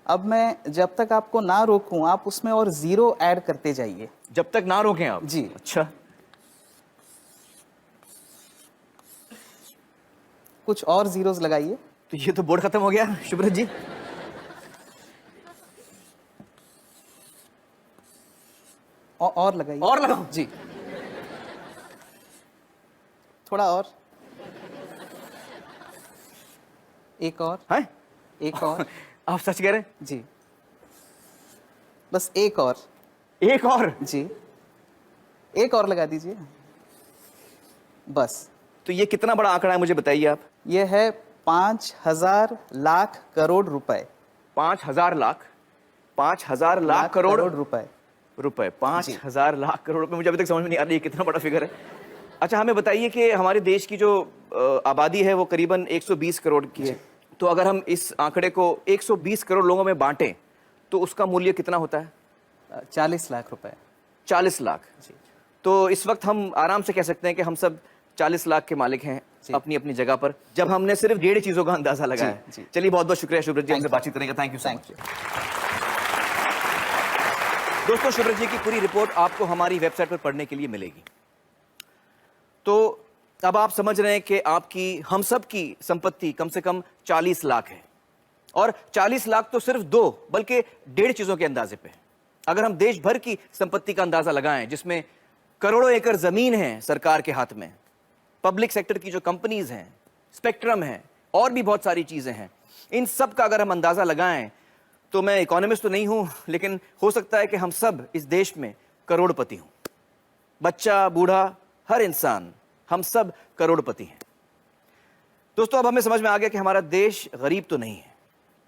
अब मैं जब तक आपको ना रोकूं, आप उसमें और 0 ऐड करते जाइए। जब तक ना रोकें आप? जी। अच्छा, कुछ और जीरोस लगाइए। तो ये तो बोर्ड खत्म हो गया शुभ्रत जी। और लगाइए। और लगाओ जी, थोड़ा और, एक और हैं? एक और। आप सच कह रहे हैं? जी, बस एक और। एक और? जी, एक और लगा दीजिए बस। तो ये कितना बड़ा आंकड़ा है मुझे बताइए आप। ये है 5,000 लाख करोड़ रुपए। 5,000 लाख? 5,000 लाख करोड़ रुपए। रुपए? 5,000 लाख करोड़ रुपए। मुझे अभी तक समझ में नहीं आ रही है कितना बड़ा फिगर है। अच्छा, हमें बताइए कि हमारे देश की जो आबादी है वो करीबन 120 करोड़ की है। तो अगर हम इस आंकड़े को 120 करोड़ लोगों में बांटें तो उसका मूल्य कितना होता है? 40 लाख रुपए। 40 लाख। जी। तो इस वक्त हम आराम से कह सकते हैं कि हम सब 40 लाख के मालिक हैं अपनी अपनी जगह पर, जब हमने सिर्फ 1.5 चीजों का अंदाजा लगाया है। चलिए, बहुत बहुत शुक्रिया शुभ्रत जी हमसे बातचीत करने का। Thank you so much. दोस्तों, शुभ्रत जी की पूरी रिपोर्ट आपको हमारी वेबसाइट पर पढ़ने के लिए मिलेगी। तो अब आप समझ रहे हैं कि आपकी, हम सब की संपत्ति कम से कम 40 लाख है, और 40 लाख तो सिर्फ 2 बल्कि 1.5 चीजों के अंदाजे पे है। अगर हम देश भर की संपत्ति का अंदाजा लगाएं, जिसमें करोड़ों एकड़ जमीन है सरकार के हाथ में, पब्लिक सेक्टर की जो कंपनीज हैं, स्पेक्ट्रम है, और भी बहुत सारी चीजें हैं, इन सब का अगर हम अंदाजा लगाएं, तो मैं इकोनॉमिस्ट तो नहीं हूं, लेकिन हो सकता है कि हम सब इस देश में करोड़पति हों। बच्चा, बूढ़ा, हर इंसान, हम सब करोड़पति हैं। दोस्तों, अब हमें समझ में आ गया कि हमारा देश गरीब तो नहीं है,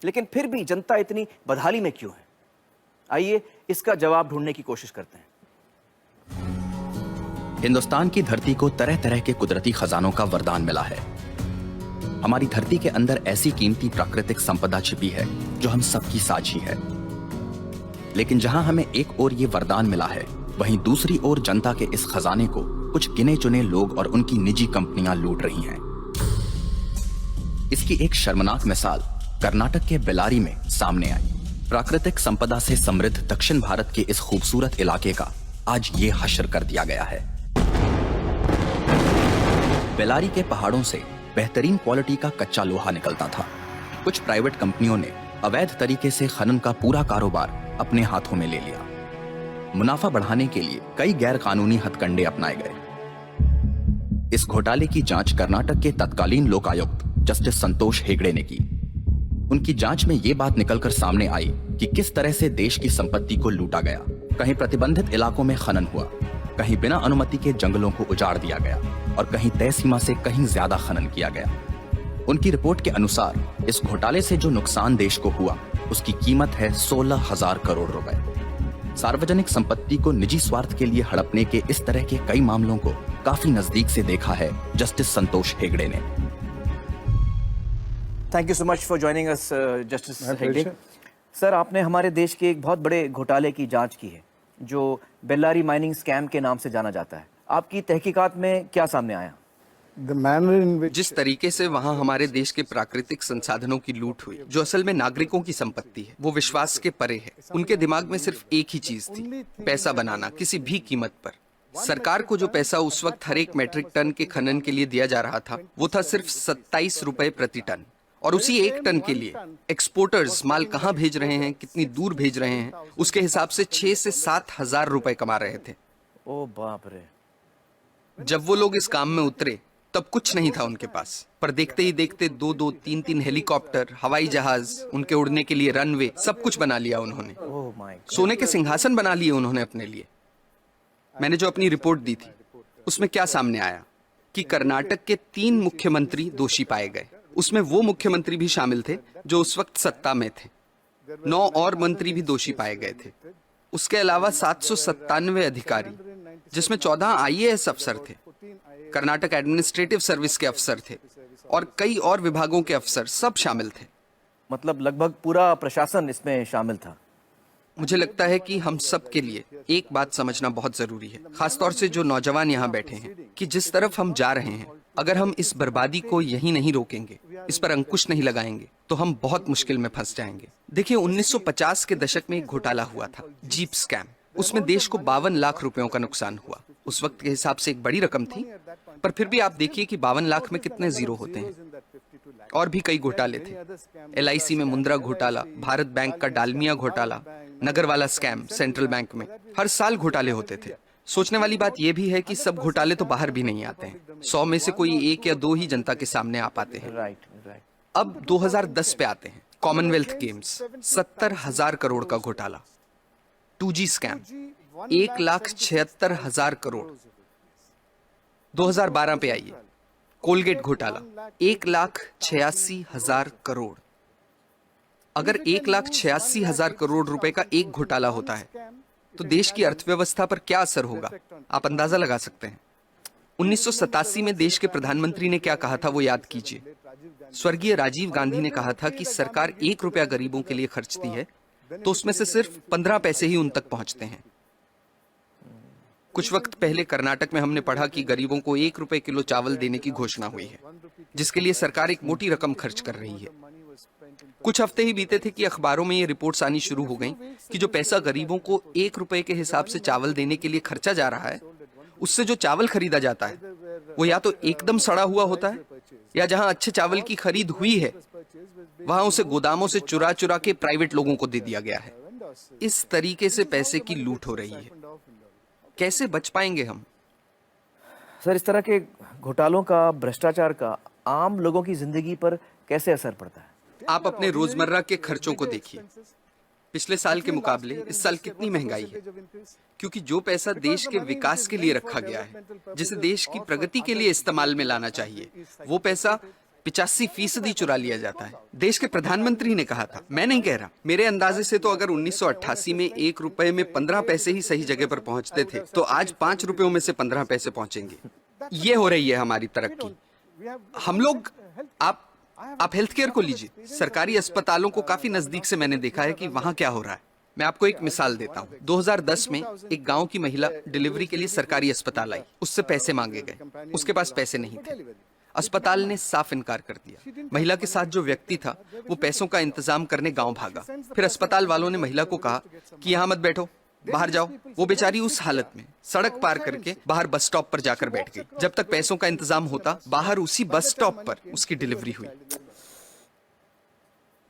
लेकिन फिर भी जनता इतनी बदहाली में क्यों है? आइए इसका जवाब ढूंढने की कोशिश करते हैं। हिंदुस्तान की धरती को तरह तरह के कुदरती खजानों का वरदान मिला है। हमारी धरती के अंदर ऐसी कीमती प्राकृतिक संपदा छिपी है जो हम सबकी साझी है। लेकिन जहां हमें एक ओर ये वरदान मिला है, वहीं दूसरी ओर जनता के इस खजाने को कुछ गिने चुने लोग और उनकी निजी कंपनियां लूट रही हैं। इसकी एक शर्मनाक मिसाल कर्नाटक के बेल्लारी में सामने आई। प्राकृतिक संपदा से समृद्ध दक्षिण भारत के इस खूबसूरत इलाके का आज ये हश्र कर दिया गया है। बेल्लारी के पहाड़ों से बेहतरीन क्वालिटी का कच्चा लोहा निकलता था। कुछ प्राइवेट कंपनियों ने अवैध तरीके से खनन का पूरा कारोबार अपने हाथों में ले लिया। मुनाफा बढ़ाने के लिए कई गैर कानूनी हथकंडे अपनाए गए। इस घोटाले की जांच कर्नाटक के तत्कालीन लोकायुक्त जस्टिस संतोष हेगड़े ने की। उनकी जांच में यह बात निकलकर सामने आई कि किस तरह से देश की संपत्ति को लूटा गया। कहीं प्रतिबंधित इलाकों में खनन हुआ, कहीं बिना अनुमति के जंगलों को उजाड़ दिया गया, और कहीं तय सीमा से कहीं ज्यादा खनन किया गया। उनकी रिपोर्ट के अनुसार इस घोटाले से जो नुकसान देश को हुआ, उसकी कीमत है 16,000 करोड़ रुपए। सार्वजनिक संपत्ति को निजी स्वार्थ के लिए हड़पने के इस तरह के कई मामलों को काफी नजदीक से देखा है जस्टिस संतोष हेगड़े ने। Thank you so much for joining us justice Hegde. Sir, आपने हमारे देश के एक बहुत बड़े घोटाले की जांच की है, जो बेल्लारी माइनिंग स्कैम के नाम से जाना जाता है। आपकी तहकीकात में क्या सामने आया? जिस तरीके से वहाँ हमारे देश के प्राकृतिक संसाधनों की लूट हुई, जो असल में नागरिकों की संपत्ति है, वो विश्वास के परे है। उनके दिमाग में सिर्फ एक ही चीज थी, पैसा बनाना किसी भी कीमत पर। सरकार को जो पैसा उस वक्त हर एक मैट्रिक टन के खनन के लिए दिया जा रहा था, वो था सिर्फ 27 रुपए प्रति टन। और उसी 1 टन के लिए एक्सपोर्टर्स माल कहाँ भेज रहे हैं, कितनी दूर भेज रहे हैं, उसके हिसाब से 6 से 7 हजार रुपए कमा रहे थे। ओ बाप रे। जब वो लोग इस काम में उतरे तब कुछ नहीं था उनके पास, पर देखते ही देखते 2-2, 3-3 हेलीकॉप्टर, हवाई जहाज, उनके उड़ने के लिए रनवे, सब कुछ बना लिया उन्होंने। सोने के सिंहासन बना लिए उन्होंने अपने लिए। मैंने जो अपनी रिपोर्ट दी थी, उसमें क्या सामने आया कि कर्नाटक के 3 मुख्यमंत्री दोषी पाए गए। उसमें वो मुख्यमंत्री भी शामिल थे जो उस वक्त सत्ता में थे। 9 और मंत्री भी दोषी पाए गए थे। उसके अलावा 797 अधिकारी, जिसमें 14 IAS अफसर थे, कर्नाटक एडमिनिस्ट्रेटिव सर्विस के अफसर थे, और कई और विभागों के अफसर, सब शामिल थे। मतलब लगभग पूरा प्रशासन इसमें शामिल था। मुझे लगता है कि हम सब के लिए एक बात समझना बहुत जरूरी है, खासतौर से जो नौजवान यहाँ बैठे हैं, कि जिस तरफ हम जा रहे हैं, अगर हम इस बर्बादी को यहीं नहीं रोकेंगे, इस पर अंकुश नहीं लगाएंगे, तो हम बहुत मुश्किल में फंस जाएंगे। देखिए 1950 के दशक में एक घोटाला हुआ था, जीप स्कैम। उसमें देश को 52 लाख रुपयों का नुकसान हुआ। उस वक्त के हिसाब से एक बड़ी रकम थी, पर फिर भी आप देखिए कि 52 लाख में कितने जीरो होते हैं। और भी कई घोटाले थे, LIC में मुंद्रा घोटाला, भारत बैंक का डालमिया घोटाला, नगरवाला स्कैम सेंट्रल बैंक में। हर साल घोटाले होते थे। सोचने वाली बात यह भी है कि सब घोटाले तो बाहर भी नहीं आते हैं। 100 में से कोई 1 या 2 ही जनता के सामने आ पाते हैं। अब 2010 पे आते हैं। कॉमनवेल्थ गेम्स, 70,000 करोड़ का घोटाला। 2G scam, 1,76,000 crore. 2012 पे आइए, कोलगेट घोटाला, 1,86,000 करोड़। अगर 1,86,000 करोड़ रुपए का एक घोटाला होता है तो देश की अर्थव्यवस्था पर क्या असर होगा, आप अंदाजा लगा सकते हैं। 1987 में देश के प्रधानमंत्री ने क्या कहा था वो याद कीजिए। स्वर्गीय राजीव गांधी ने कहा था कि सरकार 1 रुपया गरीबों के लिए खर्चती है तो उसमें से सिर्फ 15 पैसे ही उन तक पहुंचते हैं। कुछ वक्त पहले कर्नाटक में हमने पढ़ा कि गरीबों को 1 रुपए किलो चावल देने की घोषणा हुई है, जिसके लिए सरकार एक मोटी रकम खर्च कर रही है। कुछ हफ्ते ही बीते थे कि अखबारों में ये रिपोर्ट्स आनी शुरू हो गईं कि जो पैसा गरीबों को 1 रुपए के हिसाब से चावल देने के लिए खर्चा जा रहा है, उससे जो चावल खरीदा जाता है वो या तो एकदम सड़ा हुआ होता है, या जहां अच्छे चावल की खरीद हुई है वहां उसे गोदामों से चुरा चुरा के प्राइवेट लोगों को दे दिया गया है। इस तरीके से पैसे की लूट हो रही है। कैसे बच पाएंगे हम? सर, इस तरह के घोटालों का, भ्रष्टाचार का आम लोगों की जिंदगी पर कैसे असर पड़ता है? आप अपने रोजमर्रा के खर्चों को देखिए। पिछले साल के मुकाबले इस साल कितनी महंगाई है, क्योंकि जो पैसा देश के विकास के लिए रखा गया है, जिसे देश की प्रगति के लिए इस्तेमाल में लाना चाहिए, वो पैसा 85% चुरा लिया जाता है। देश के प्रधानमंत्री ने कहा था, मैं नहीं कह रहा, मेरे अंदाजे से तो अगर 1988 में 1 रुपए में 15 पैसे ही सही जगह पर पहुंचते थे तो आज 5 रुपयों में से 15 पैसे पहुंचेंगे। ये हो रही है हमारी तरक्की। हम लोग, आप हेल्थ केयर को लीजिए। सरकारी अस्पतालों को काफी नजदीक से मैंने देखा है कि वहां क्या हो रहा है। मैं आपको एक मिसाल देता हूँ। 2010 में एक गांव की महिला डिलीवरी के लिए सरकारी अस्पताल आई। उससे पैसे मांगे गए, उसके पास पैसे नहीं थे। अस्पताल ने साफ इनकार कर दिया। महिला के साथ जो व्यक्ति था वो पैसों का इंतजाम करने गांव भागा। फिर अस्पताल वालों ने महिला को कहा कि यहाँ मत बैठो, बाहर जाओ। वो बेचारी उस हालत में सड़क पार करके बाहर बस स्टॉप पर जाकर बैठ गई। जब तक पैसों का इंतजाम होता, बाहर उसी बस स्टॉप पर उसकी डिलीवरी हुई।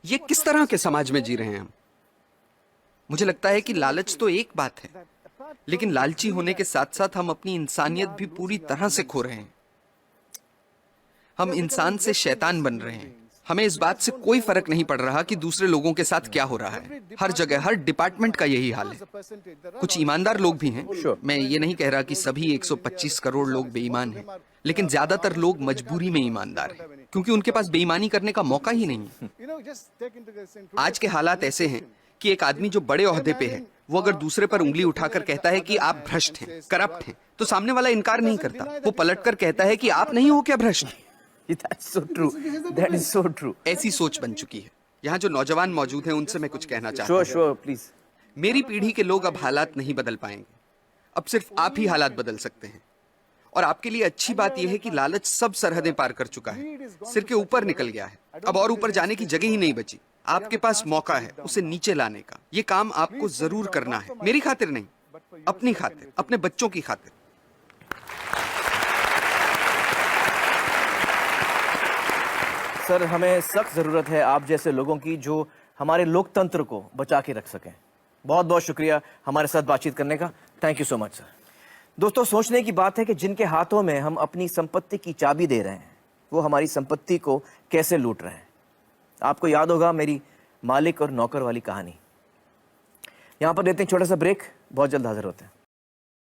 ये किस तरह के समाज में जी रहे हैं हम? मुझे लगता है कि लालच तो एक बात है, लेकिन लालची होने के साथ साथ हम अपनी इंसानियत भी पूरी तरह से खो रहे हैं। हम इंसान से शैतान बन रहे हैं। हमें इस बात से कोई फर्क नहीं पड़ रहा कि दूसरे लोगों के साथ क्या हो रहा है। हर जगह, हर डिपार्टमेंट का यही हाल है। कुछ ईमानदार लोग भी हैं। मैं ये नहीं कह रहा कि सभी 125 करोड़ लोग बेईमान हैं, लेकिन ज्यादातर लोग मजबूरी में ईमानदार हैं, क्योंकि उनके पास बेईमानी करने का मौका ही नहीं है। आज के हालात ऐसे हैं कि एक आदमी जो बड़े ओहदे पे है, वो अगर दूसरे पर उंगली उठाकर कहता है कि आप भ्रष्ट हैं, करप्ट हैं, तो सामने वाला इनकार नहीं करता। वो पलटकर कहता है कि आप नहीं हो क्या भ्रष्ट? That's so true. That is so true. ऐसी सोच बन चुकी है। यहाँ जो नौजवान मौजूद हैं उनसे मैं कुछ कहना चाहता हूँ। Sure, please. मेरी पीढ़ी के लोग अब हालात नहीं बदल पाएंगे। अब सिर्फ आप ही हालात बदल सकते हैं। और आपके लिए अच्छी बात यह है कि लालच सब सरहदें पार कर चुका है, सिर के ऊपर निकल गया है। अब और ऊपर जाने की जगह ही नहीं बची। आपके पास मौका है उसे नीचे लाने का। ये काम आपको जरूर करना है, मेरी खातिर नहीं, अपनी खातिर, अपने बच्चों की खातिर। सर, हमें सख्त ज़रूरत है आप जैसे लोगों की जो हमारे लोकतंत्र को बचा के रख सकें। बहुत बहुत शुक्रिया हमारे साथ बातचीत करने का। Thank you so much sir. दोस्तों, सोचने की बात है कि जिनके हाथों में हम अपनी संपत्ति की चाबी दे रहे हैं, वो हमारी संपत्ति को कैसे लूट रहे हैं। आपको याद होगा मेरी मालिक और नौकर वाली कहानी। यहाँ पर लेते हैं छोटा सा ब्रेक, बहुत जल्द हाजिर होते हैं।